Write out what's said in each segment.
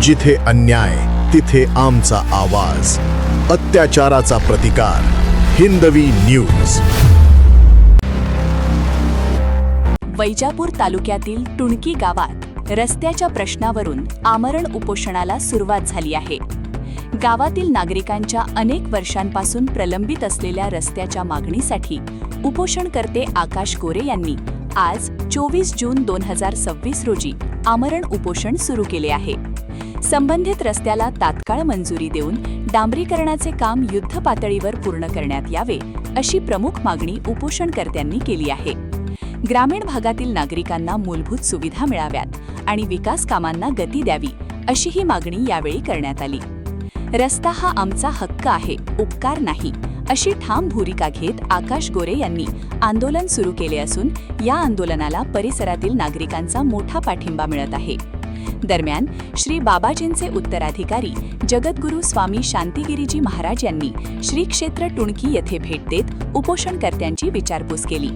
जिथे अन्याय तिथे आमचा आवाज, अत्याचाराचा प्रतिकार. हिंदवी न्यूज. वैजापूर तालुक्यातील टुणकी गावात रस्त्याच्या प्रश्नावरून आमरण उपोषणाला सुरुवात झाली आहे. गावातील नागरिकांच्या अनेक वर्षांपासून प्रलंबित असलेल्या रस्त्याच्या मागणीसाठी उपोषणकर्ते आकाश गोरे यांनी आज 24 जून 2026 रोजी आमरण उपोषण सुरू केले आहे. संबंधित रस्त्याला तात्काळ मंजुरी देऊन डांबरीकरणाचे काम युद्ध पातळीवर पूर्ण करण्यात यावे, अशी प्रमुख मागणी उपोषणकर्त्यांनी केली आहे. ग्रामीण भागातील नागरिकांना मूलभूत सुविधा मिळाव्यात आणि विकास कामांना गती द्यावी, अशी ही मागणी यावेळी करण्यात आली. रस्ता हा आमचा हक्क आहे, उपकार नाही, अशी ठाम भूमिका घेत आकाश गोरे यांनी आंदोलन सुरू केले असून या आंदोलनाला परिसरातील नागरिकांचा मोठा पाठिंबा मिळत आहे. दरम्यान श्री बाबाजींचे उत्तराधिकारी जगद्गुरू स्वामी शांतिगिरीजी महाराज यांनी श्री क्षेत्र टुणकी येथे भेट देत उपोषणकर्त्यांची विचारपूस केली.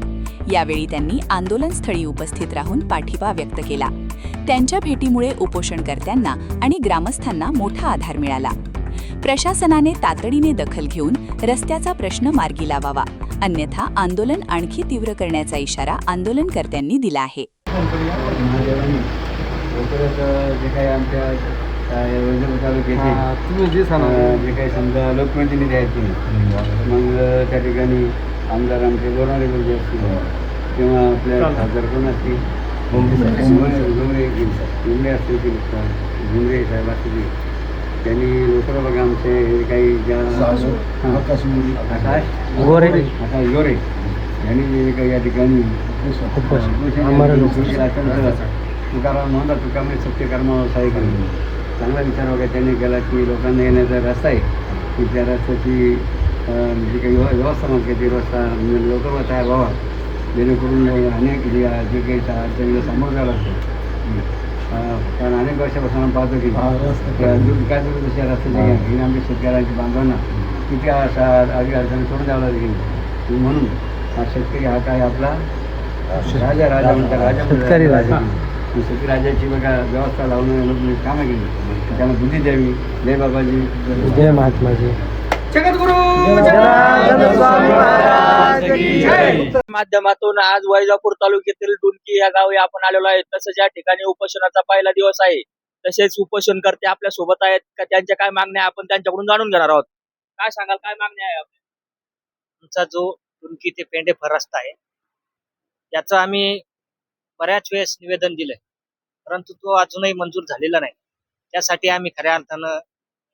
यावेळी त्यांनी आंदोलनस्थळी उपस्थित राहून पाठिंबा व्यक्त केला. त्यांच्या भेटीमुळे उपोषणकर्त्यांना आणि ग्रामस्थांना मोठा आधार मिळाला. प्रशासनाने तातडीने दखल घेऊन रस्त्याचा प्रश्न मार्गी लावावा, अन्यथा आंदोलन आणखी तीव्र करण्याचा इशारा आंदोलनकर्त्यांनी दिला आहे. जे काही आमच्या जे काही समजा लोकप्रतिनिधी आहेत की मग त्या ठिकाणी आमदार आमचे बोरणारे गुरुजी असतील किंवा आपल्या खासदार कोण असतील, झुमरे असतील, झुमरे साहेब असतील, त्यांनी लोकसभा बघा आमचे हे काही ज्या आकाश गोरे यांनी जे काही या ठिकाणी तुकाराम म्हणतात, तुकाराम सत्यकर्म साहेब चांगला विचार वगैरे त्यांनी केला की लोकांना येण्याचा रस्ता आहे की त्या रस्त्याची जी काही व्यवस्था म्हणते ती व्यवस्था लवकर तयार व्हावा, जेणेकरून अनेक जे काही अडचणीला सामोरं जावं लागतं. कारण अनेक वर्षापासून आपण पाहतो की काय जशा रस्त्याच्या आमच्या शेतकऱ्यांच्या बांधवांना किती आधी अडचणी सोडून द्यावं लागेल. म्हणून हा शेतकरी हा काय आपला राजा म्हणतात, शेतकरी राजाची बघा व्यवस्था लावून कामं केली, त्यांना बुद्धी द्यावी. जय बाबाजी, जय महात्माजी, जगद्गुरु माध्यमातून आज वैजापूर तालुक्यातील टुणकी या गावी आपण आलेलो आहे. तसंच या ठिकाणी उपोषणाचा पहिला दिवस आहे. तसेच उपोषणकर्ते आपल्या सोबत आहेत का, त्यांच्या काय मागण्या आपण त्यांच्याकडून जाणून घेणार आहोत. काय सांगाल, काय मागण्या आहे आपल्या? आमचा जो टुणकी ते पेंडेफळ रस्ता आहे याचं आम्ही बऱ्याच वेळेस निवेदन दिलंय, परंतु तो अजूनही मंजूर झालेला नाही. त्यासाठी आम्ही खऱ्या अर्थानं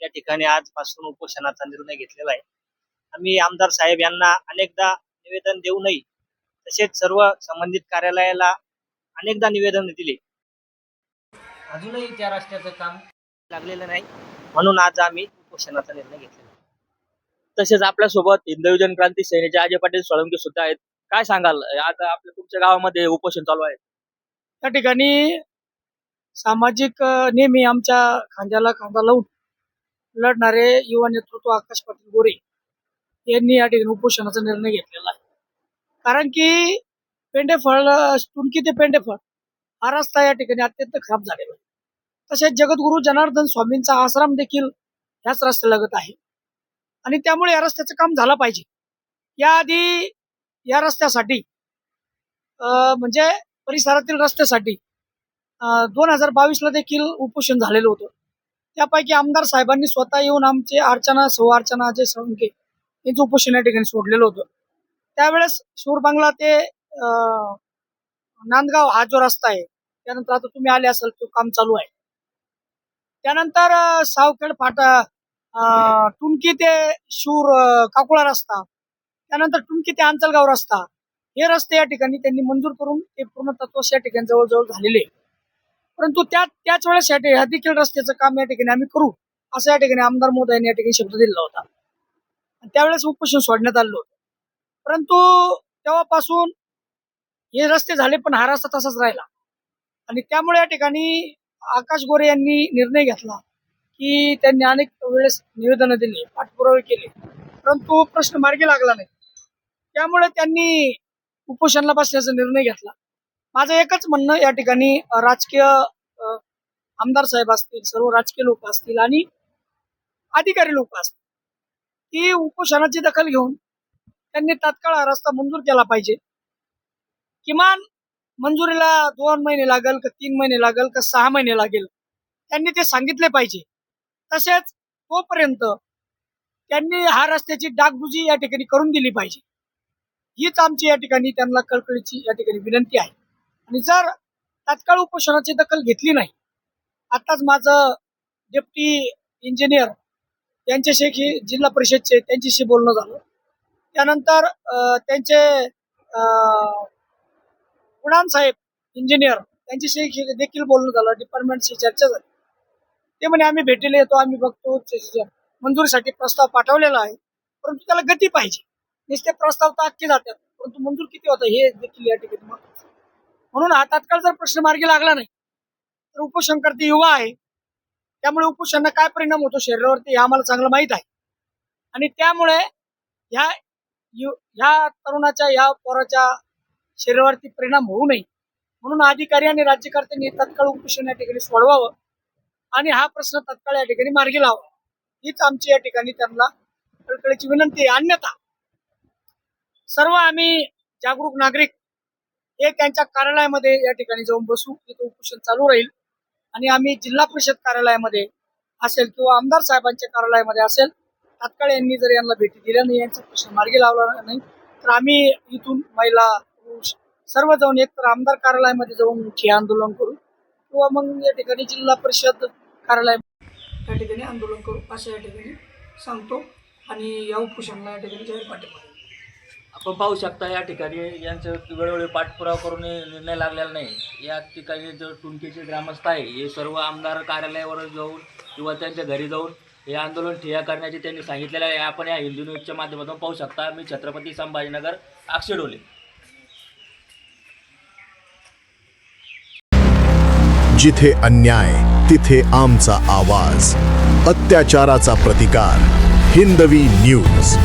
या ठिकाणी आजपासून उपोषणाचा निर्णय घेतलेला आहे. आम्ही आमदार साहेब यांना अनेकदा निवेदन देऊनही तसेच सर्व संबंधित कार्यालयाला अनेकदा निवेदन दिले, अजूनही त्या रस्त्याचं काम लागलेलं नाही. म्हणून आज आम्ही उपोषणाचा निर्णय घेतलेला. तसेच आपल्यासोबत हिंदवी जनक्रांती सेनेचे अजय पाटील सोळंके सुद्धा आहेत. काय सांगाल, आज आपल्या तुमच्या गावामध्ये उपोषण चालू आहे? त्या ठिकाणी सामाजिक नेहमी आमच्या खांद्याला खांदा लावून लढणारे युवा नेतृत्व आकाश पाटील गोरे यांनी या ठिकाणी उपोषणाचा निर्णय घेतलेला आहे. कारण की पेंडेफळ टुणकी ते पेंडेफळ हा रस्ता या ठिकाणी अत्यंत खराब झालेला आहे. तसेच जगद्गुरू जनार्दन स्वामींचा आश्रम देखील ह्याच रस्त्यालगत आहे आणि त्यामुळे या रस्त्याचं काम झालं पाहिजे. याआधी या रस्त्यासाठी म्हणजे परिसरातील रस्त्यासाठी 2022ला देखील उपोषण झालेलं होतं. त्यापैकी आमदार साहेबांनी स्वतः येऊन आमचे सौ अर्चना अजय सोळंके यांचं उपोषण या ठिकाणी सोडलेलं होतं. त्यावेळेस शूरबंगला ते नांदगाव हा जो रस्ता आहे, त्यानंतर आता तुम्ही आले असाल तो काम चालू आहे. त्यानंतर सावखेड फाटा, टुणकी ते काकुळा रस्ता, त्यानंतर टुणकी ते अंचलगाव रस्ता, हे रस्ते या ठिकाणी त्यांनी मंजूर करून ते पूर्ण तत्वास या ठिकाणी जवळजवळ झालेले. परंतु त्याच वेळेस ह्या देखील रस्त्याचं काम या ठिकाणी आम्ही करू असं या ठिकाणी आमदार महोदयांनी या ठिकाणी शब्द दिला होता. त्यावेळेस उपोषण सोडण्यात आलं होतं. परंतु तेव्हापासून हे रस्ते झाले, पण हा रस्ता तसाच राहिला आणि त्यामुळे या ठिकाणी आकाश गोरे यांनी निर्णय घेतला की त्यांनी अनेक वेळेस निवेदनं दिली, पाठपुरावे केले, परंतु प्रश्न मार्गी लागला नाही. त्यामुळे त्यांनी उपोषणाला बसण्याचा निर्णय घेतला. माझं एकच म्हणणं या ठिकाणी राजकीय आमदार साहेब असतील, सर्व राजकीय लोक असतील आणि अधिकारी लोक असतील, ती उपोषणाची दखल घेऊन त्यांनी तात्काळ हा रस्ता मंजूर केला पाहिजे. किमान मंजुरीला 2 महिने लागेल का 3 महिने लागेल का 6 महिने लागेल, त्यांनी ते सांगितले पाहिजे. तसेच तोपर्यंत त्यांनी हा रस्त्याची डागडुजी या ठिकाणी करून दिली पाहिजे. हीच आमची या ठिकाणी त्यांना कळकळीची या ठिकाणी विनंती आहे. आणि जर तात्काळ उपोषणाची दखल घेतली नाही, आताच माझं डेप्टी इंजिनियर यांच्याशी जिल्हा परिषदचे त्यांच्याशी बोलणं झालं. त्यानंतर त्यांचे उडान साहेब इंजिनियर त्यांच्याशी देखील बोलणं झालं, डिपार्टमेंटशी चर्चा झाली. ते म्हणे आम्ही भेटीला येतो, आम्ही बघतो, मंजुरीसाठी प्रस्ताव पाठवलेला आहे, परंतु त्याला गती पाहिजे. नुसते प्रस्ताव तर अख्खे जातात, परंतु मंजूर किती होतं हे देखील या ठिकाणी महत्त्वाचं आहे. म्हणून हा तात्काळ जर प्रश्न मार्गी लागला नाही तर उपोषणकर्ते युवा आहे, त्यामुळे उपोषणाला काय परिणाम होतो शरीरावरती हे आम्हाला चांगलं माहीत आहे. आणि त्यामुळे ह्या तरुणाच्या या पोराच्या शरीरावरती परिणाम होऊ नये म्हणून अधिकारी आणि राज्यकर्त्यांनी तात्काळ उपोषण या ठिकाणी सोडवावं आणि हा प्रश्न तात्काळ या ठिकाणी मार्गी लावावा, हीच आमची या ठिकाणी त्यांना कळकळीची विनंती आहे. अन्यथा सर्व आम्ही जागरूक नागरिक हे त्यांच्या कार्यालयामध्ये या ठिकाणी जाऊन बसू, तिथं उपोषण चालू राहील. आणि आम्ही जिल्हा परिषद कार्यालयामध्ये असेल किंवा आमदार साहेबांच्या कार्यालयामध्ये असेल, तात्काळ यांनी जर यांना भेटी दिल्या नाही, यांचा प्रश्न मार्गी लावला नाही तर आम्ही इथून महिला पुरुष सर्व जाऊन एक तर आमदार कार्यालयामध्ये जाऊन ठिय्या आंदोलन करू किंवा मग या ठिकाणी जिल्हा परिषद कार्यालय या ठिकाणी आंदोलन करू असं या ठिकाणी सांगतो. आणि या उपोषणाला या ठिकाणी जाहीर पाठिंबा. आपण पाहू शकता या ठिकाणी यांचं वेळोवेळी पाठपुरावा करून निर्णय लागलेला नाही. या ठिकाणी जो टुणकीचे ग्रामस्थ आहे हे सर्व आमदार कार्यालयावर जाऊन किंवा त्यांच्या घरी जाऊन हे आंदोलन ठिय्या करण्याचे त्यांनी सांगितलेलं आहे. आपण या हिंदू न्यूजच्या माध्यमातून पाहू शकता. मी छत्रपती संभाजीनगर, अक्षय डोले. जिथे अन्याय तिथे आमचा आवाज. अत्याचाराचा प्रतिकार. हिंदवी न्यूज.